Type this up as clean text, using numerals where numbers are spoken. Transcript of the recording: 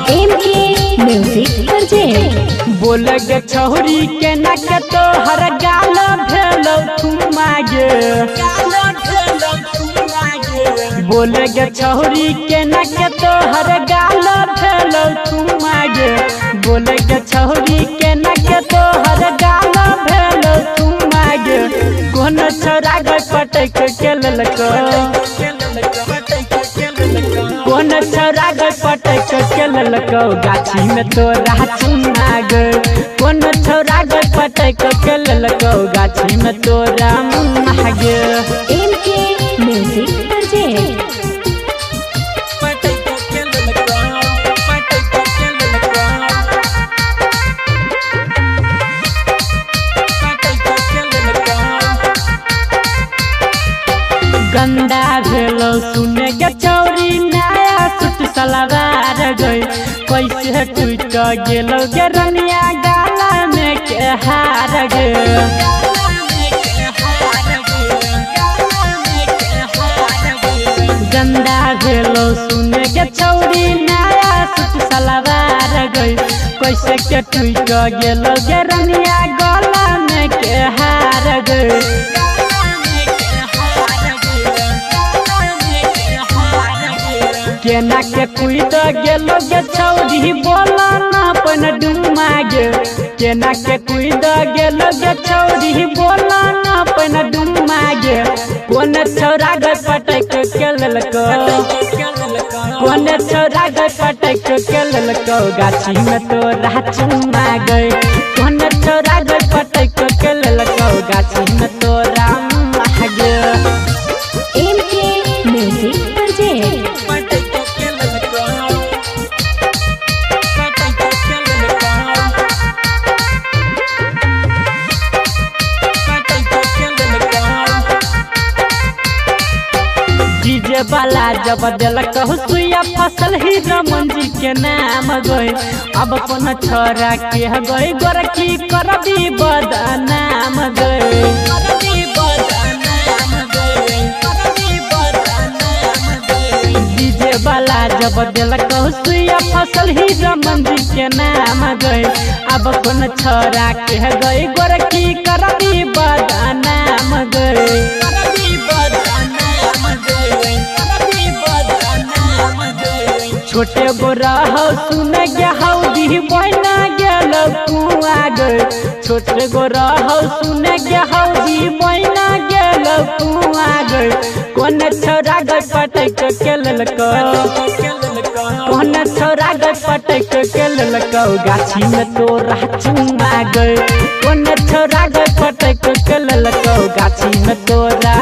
MK music project. बोले गे छौरी के नक तो हर गाल भेलो तुम आगे। बोले गे छौरी के नक तो हर गाल भेलो तुम आगे। बोले गे छौरी के नक तो हर गाल भेलो तुम आगे। कौन छोरा गए पटक के ललको। कौन छोरा गए पटक के ललको गाछी में तोरा चुना गे। कौन छोरा गए पटक के ललको गाछी में तोरा मुन्ना गे। MK music project. गंदा भेलो सुने गे छौरी नया सूट सलवार गई। कैसे टूट गेलो गे रनिया गाला में के हार गे। गंदा भेलो सुने गे छौरी नया सूट सलवार गई। कैसे के टूट गेलो गे रनिया गाला में के हार गे। केना के कुद गेलो गे छौरी बोला ना अपन डुमा गे। केना के कुद गेलो गे छौरी बोला ना अपन डुमा गे। कौन छौरा गए पटक के ललको। कौन छौरा गए पटक के ललको गाछी में तोरा चुमा गए। कौन छौरा गए पटक के ललको गाछी में तोरा मुआ गे। MK music project. डीजे वाला जब दिलक सुइया फसल ही रमन जी के नाम गई। अब कौन छोरा के गई गोरखी करबी बदनाम गई। डीजे वाला जब दिलक सुइया फसल ही रमन जी के नाम गई। अब कौन छोरा के गई गोरखी करबी बदनाम गई। छोटे गोरा हो सुन गया हौदी बहना गेल कुआ गए। छोटे गोरा हो सुन गया हौदी बहना गेल कुआ गए। कौन छोरा गए पटक के ललको। कौन छोरा गए पटक के ललको गाछी में तोरा चुमा गए। कौन छोरा गए पटक के ललको गाछी में तोरा